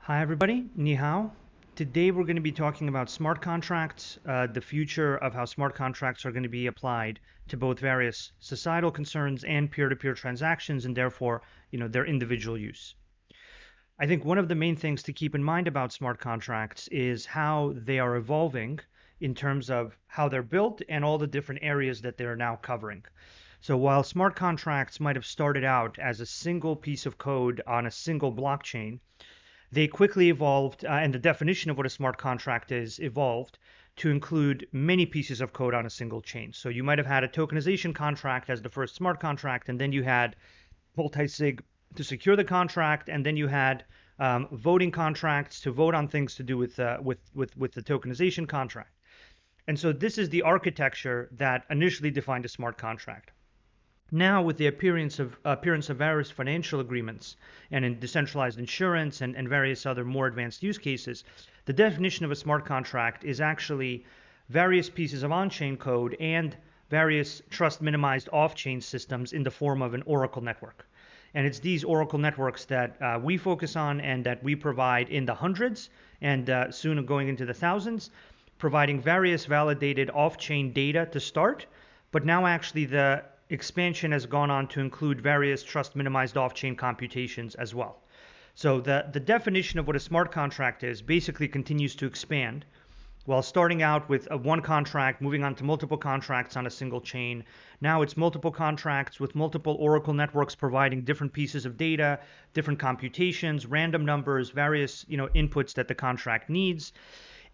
Hi everybody, ni hao. Today we're going to be talking about smart contracts, the future of how smart contracts are going to be applied to both various societal concerns and peer-to-peer transactions, and therefore, their individual use. I think one of the main things to keep in mind about smart contracts is how they are evolving in terms of how they're built and all the different areas that they're now covering. So while smart contracts might have started out as a single piece of code on a single blockchain, they quickly evolved, and the definition of what a smart contract is evolved to include many pieces of code on a single chain. So you might have had a tokenization contract as the first smart contract, and then you had multi-sig to secure the contract, and then you had voting contracts to vote on things to do with the tokenization contract. And so this is the architecture that initially defined a smart contract. Now, with the appearance of various financial agreements and in decentralized insurance and various other more advanced use cases, the definition of a smart contract is actually various pieces of on-chain code and various trust-minimized off-chain systems in the form of an Oracle network. And it's these Oracle networks that we focus on and that we provide in the hundreds and soon going into the thousands, providing various validated off-chain data to start, but now actually the expansion has gone on to include various trust minimized off-chain computations as well. So the definition of what a smart contract is basically continues to expand, while starting out with one contract, moving on to multiple contracts on a single chain. Now it's multiple contracts with multiple Oracle networks providing different pieces of data, different computations, random numbers, various inputs that the contract needs.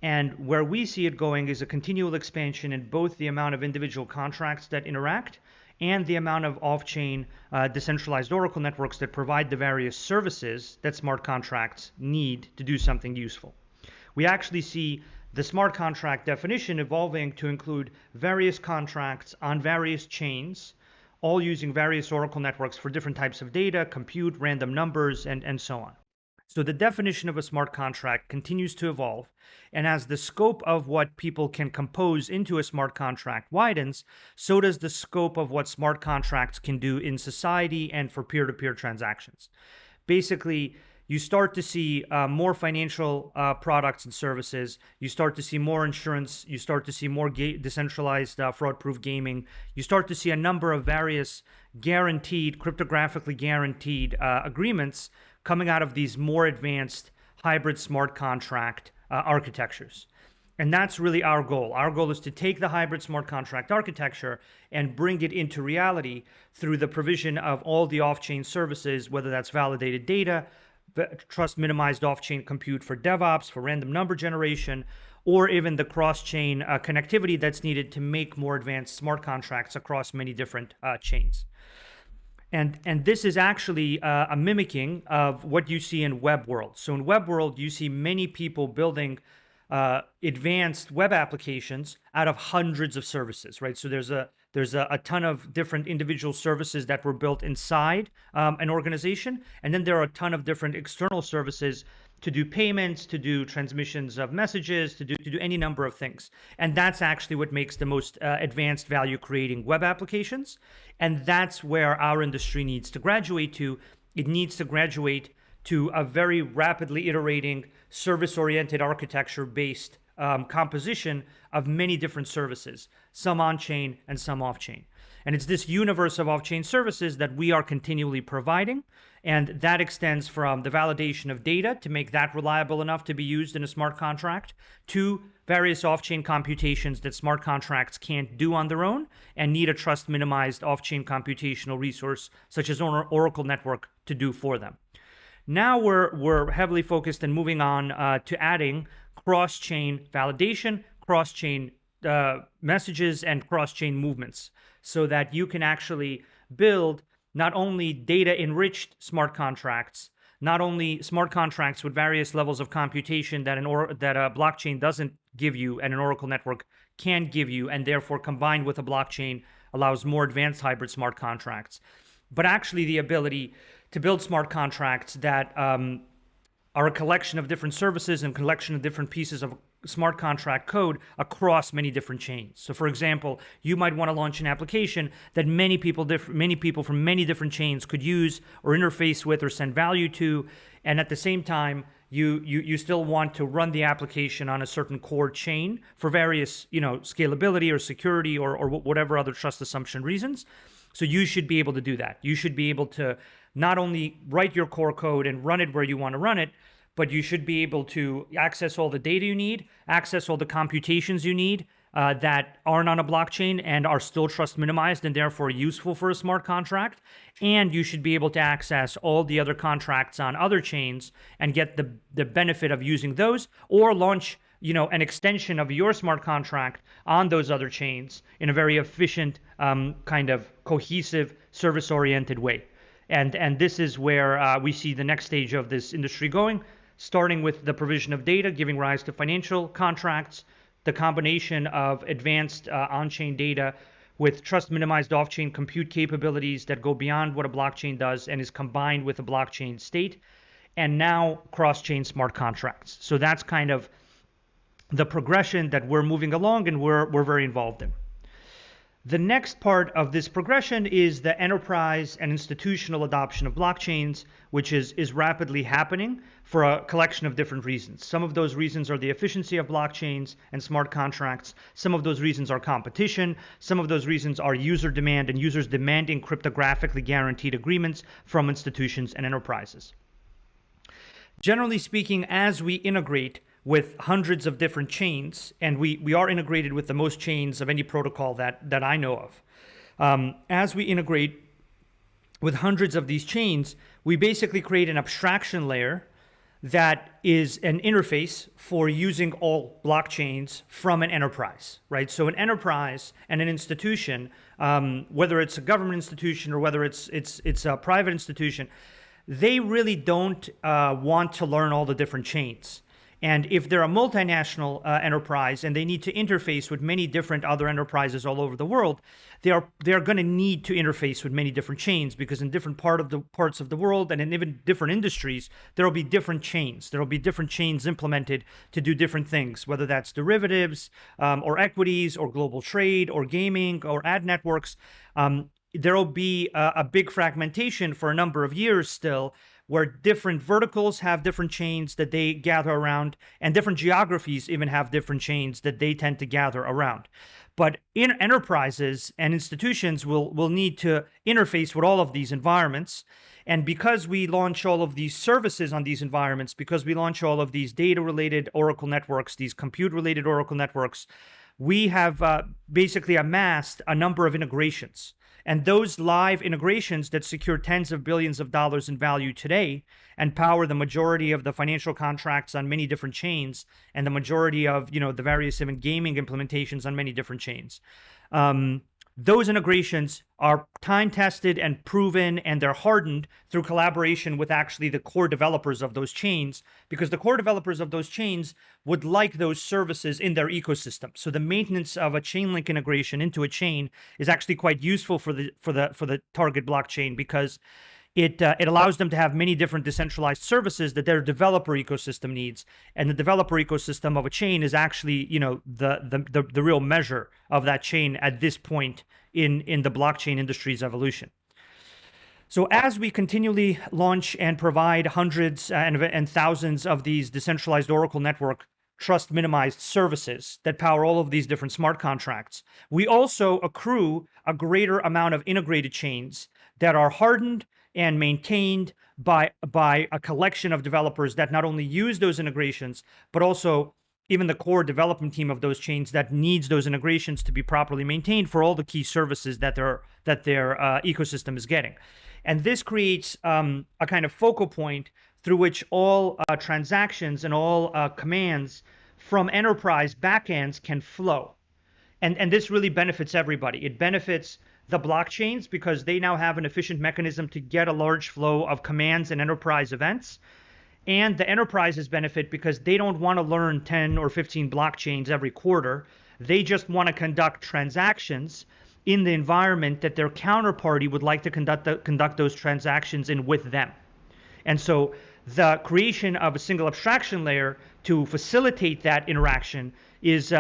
And where we see it going is a continual expansion in both the amount of individual contracts that interact and the amount of off-chain decentralized Oracle networks that provide the various services that smart contracts need to do something useful. We actually see the smart contract definition evolving to include various contracts on various chains, all using various Oracle networks for different types of data, compute, random numbers, and so on. So the definition of a smart contract continues to evolve, and as the scope of what people can compose into a smart contract widens, so does the scope of what smart contracts can do in society and for peer-to-peer transactions. Basically, you start to see more financial products and services. You start to see more insurance. You start to see more decentralized fraud-proof gaming. You start to see a number of various guaranteed, cryptographically guaranteed agreements coming out of these more advanced hybrid smart contract architectures. And that's really our goal. Our goal is to take the hybrid smart contract architecture and bring it into reality through the provision of all the off-chain services, whether that's validated data, trust minimized off-chain compute for DevOps, for random number generation, or even the cross-chain connectivity that's needed to make more advanced smart contracts across many different chains. And this is actually a mimicking of what you see in web world. So in web world, you see many people building advanced web applications out of hundreds of services, right? So there's a ton of different individual services that were built inside an organization, and then there are a ton of different external services to do payments, to do transmissions of messages, to do any number of things. And that's actually what makes the most advanced value creating web applications. And that's where our industry needs to graduate to. It needs to graduate to a very rapidly iterating service-oriented architecture-based composition of many different services, some on-chain and some off-chain. And it's this universe of off-chain services that we are continually providing. And that extends from the validation of data to make that reliable enough to be used in a smart contract to various off-chain computations that smart contracts can't do on their own and need a trust-minimized off-chain computational resource such as Oracle network to do for them. Now we're heavily focused and moving on to adding cross-chain validation, cross-chain messages, and cross-chain movements so that you can actually build not only data-enriched smart contracts, not only smart contracts with various levels of computation that a blockchain doesn't give you and an Oracle network can give you, and therefore combined with a blockchain allows more advanced hybrid smart contracts, but actually the ability to build smart contracts that are a collection of different services and collection of different pieces of smart contract code across many different chains. So for example, you might want to launch an application that many people from many different chains could use or interface with or send value to. And at the same time, you still want to run the application on a certain core chain for various, scalability or security or whatever other trust assumption reasons. So you should be able to do that. You should be able to not only write your core code and run it where you want to run it, but you should be able to access all the data you need, access all the computations you need that aren't on a blockchain and are still trust minimized and therefore useful for a smart contract. And you should be able to access all the other contracts on other chains and get the benefit of using those, or launch an extension of your smart contract on those other chains in a very efficient, kind of cohesive, service-oriented way. And this is where we see the next stage of this industry going, starting with the provision of data, giving rise to financial contracts, the combination of advanced on-chain data with trust-minimized off-chain compute capabilities that go beyond what a blockchain does and is combined with a blockchain state, and now cross-chain smart contracts. So that's kind of the progression that we're moving along and we're very involved in. The next part of this progression is the enterprise and institutional adoption of blockchains, which is rapidly happening for a collection of different reasons. Some of those reasons are the efficiency of blockchains and smart contracts. Some of those reasons are competition. Some of those reasons are user demand and users demanding cryptographically guaranteed agreements from institutions and enterprises. Generally speaking, as we integrate with hundreds of different chains, and we are integrated with the most chains of any protocol that I know of. As we integrate with hundreds of these chains, we basically create an abstraction layer that is an interface for using all blockchains from an enterprise, right? So an enterprise and an institution, whether it's a government institution or whether it's a private institution, they really don't want to learn all the different chains. And if they're a multinational enterprise and they need to interface with many different other enterprises all over the world, they're going to need to interface with many different chains, because in different parts of the world and in even different industries, there will be different chains. There will be different chains implemented to do different things, whether that's derivatives or equities or global trade or gaming or ad networks. There will be a big fragmentation for a number of years still, where different verticals have different chains that they gather around, and different geographies even have different chains that they tend to gather around. But in enterprises and institutions will need to interface with all of these environments. And because we launch all of these services on these environments, because we launch all of these data-related Oracle networks, these compute-related Oracle networks, we have basically amassed a number of integrations. And those live integrations that secure tens of billions of dollars in value today and power the majority of the financial contracts on many different chains and the majority of, the various even gaming implementations on many different chains. Those integrations are time-tested and proven, and they're hardened through collaboration with actually the core developers of those chains, because the core developers of those chains would like those services in their ecosystem. So the maintenance of a Chainlink integration into a chain is actually quite useful for the target blockchain, because it allows them to have many different decentralized services that their developer ecosystem needs, and the developer ecosystem of a chain is actually, the real measure of that chain at this point in the blockchain industry's evolution. So as we continually launch and provide hundreds and thousands of these decentralized Oracle network trust minimized services that power all of these different smart contracts, we also accrue a greater amount of integrated chains that are hardened and maintained by a collection of developers that not only use those integrations, but also even the core development team of those chains that needs those integrations to be properly maintained for all the key services that their ecosystem is getting. And this creates a kind of focal point through which all transactions and all commands from enterprise backends can flow. And this really benefits everybody. It benefits the blockchains because they now have an efficient mechanism to get a large flow of commands and enterprise events. And the enterprises benefit because they don't want to learn 10 or 15 blockchains every quarter. They just want to conduct transactions in the environment that their counterparty would like to conduct those transactions in with them. And so the creation of a single abstraction layer to facilitate that interaction is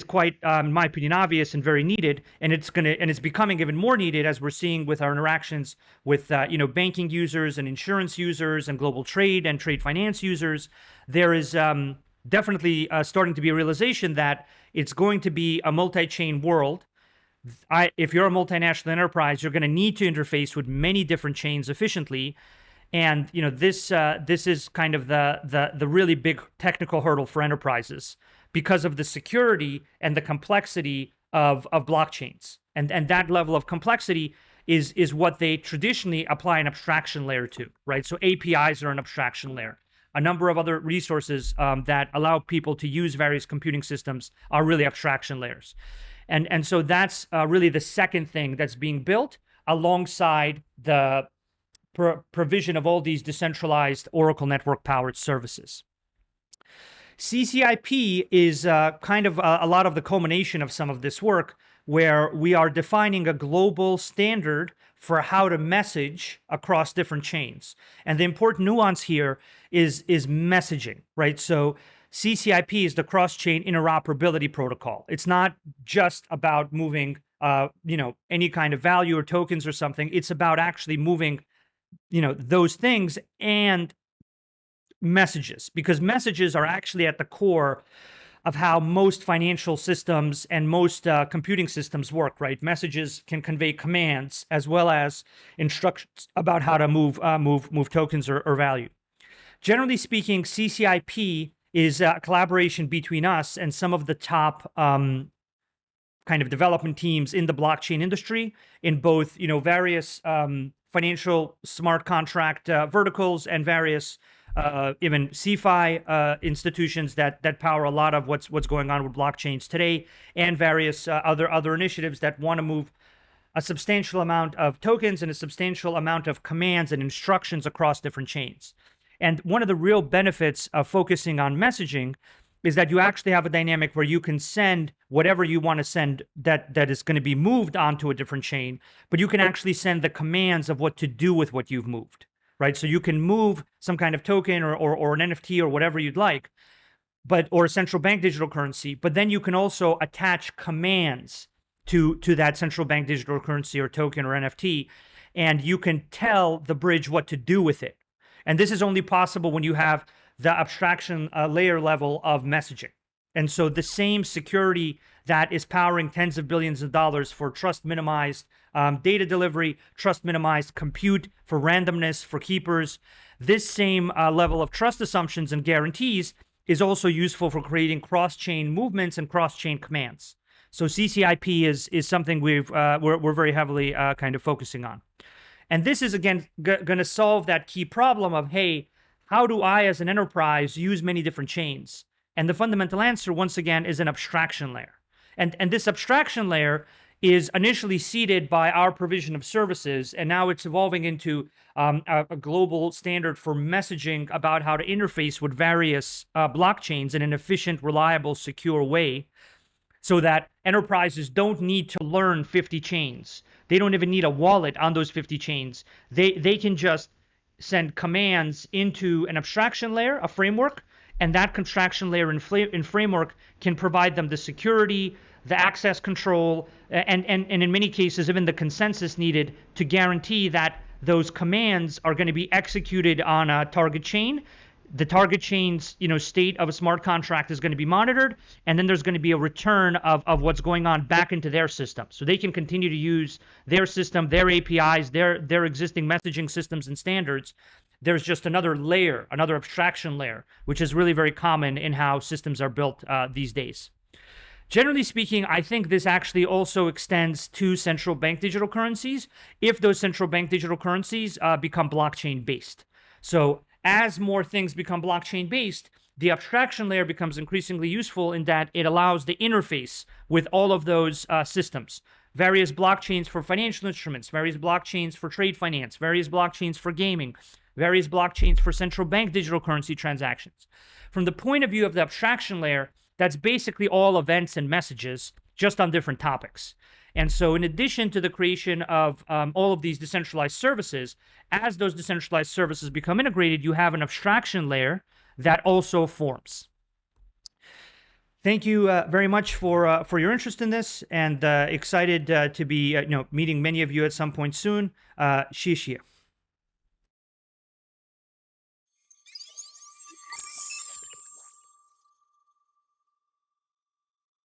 quite, in my opinion, obvious and very needed, and it's becoming even more needed as we're seeing with our interactions with banking users and insurance users and global trade and trade finance users. There is definitely starting to be a realization that it's going to be a multi-chain world. If you're a multinational enterprise, you're going to need to interface with many different chains efficiently. And this is kind of the really big technical hurdle for enterprises because of the security and the complexity of blockchains. And that level of complexity is what they traditionally apply an abstraction layer to, right? So APIs are an abstraction layer. A number of other resources that allow people to use various computing systems are really abstraction layers. And so that's really the second thing that's being built alongside the provision of all these decentralized Oracle network-powered services. CCIP is kind of a lot of the culmination of some of this work, where we are defining a global standard for how to message across different chains. And the important nuance here is messaging, right? So CCIP is the Cross-Chain Interoperability Protocol. It's not just about moving, any kind of value or tokens or something. It's about actually moving, those things and messages, because messages are actually at the core of how most financial systems and most computing systems work, right? Messages can convey commands as well as instructions about how to move tokens or value. Generally speaking, CCIP is a collaboration between us and some of the top kind of development teams in the blockchain industry in both, various financial smart contract verticals and various even CeFi institutions that power a lot of what's going on with blockchains today, and various other initiatives that want to move a substantial amount of tokens and a substantial amount of commands and instructions across different chains. And one of the real benefits of focusing on messaging is that you actually have a dynamic where you can send whatever you want to send that is going to be moved onto a different chain, but you can actually send the commands of what to do with what you've moved, right? So you can move some kind of token or an NFT or whatever you'd like, or a central bank digital currency, but then you can also attach commands to that central bank digital currency or token or NFT, and you can tell the bridge what to do with it. And this is only possible when you have the abstraction layer level of messaging. And so the same security that is powering tens of billions of dollars for trust minimized data delivery, trust minimized compute for randomness for keepers, this same level of trust assumptions and guarantees is also useful for creating cross-chain movements and cross-chain commands. So CCIP is something we're very heavily kind of focusing on. And this is, again, going to solve that key problem of, hey, how do I, as an enterprise, use many different chains? And the fundamental answer, once again, is an abstraction layer. And this abstraction layer is initially seeded by our provision of services, and now it's evolving into a global standard for messaging about how to interface with various blockchains in an efficient, reliable, secure way, so that enterprises don't need to learn 50 chains. They don't even need a wallet on those 50 chains. They can just send commands into an abstraction layer, a framework, and that abstraction layer and framework can provide them the security, the access control, and in many cases, even the consensus needed to guarantee that those commands are going to be executed on a target chain. The target chain's state of a smart contract is going to be monitored, and then there's going to be a return of what's going on back into their system. So they can continue to use their system, their APIs, their existing messaging systems and standards. There's just another layer, another abstraction layer, which is really very common in how systems are built these days. Generally speaking, I think this actually also extends to central bank digital currencies if those central bank digital currencies become blockchain-based. So as more things become blockchain-based, the abstraction layer becomes increasingly useful in that it allows the interface with all of those systems. Various blockchains for financial instruments, various blockchains for trade finance, various blockchains for gaming, various blockchains for central bank digital currency transactions. From the point of view of the abstraction layer, that's basically all events and messages, just on different topics. And so in addition to the creation of all of these decentralized services, as those decentralized services become integrated, you have an abstraction layer that also forms. Thank you very much for your interest in this, and excited to be meeting many of you at some point soon. 谢谢。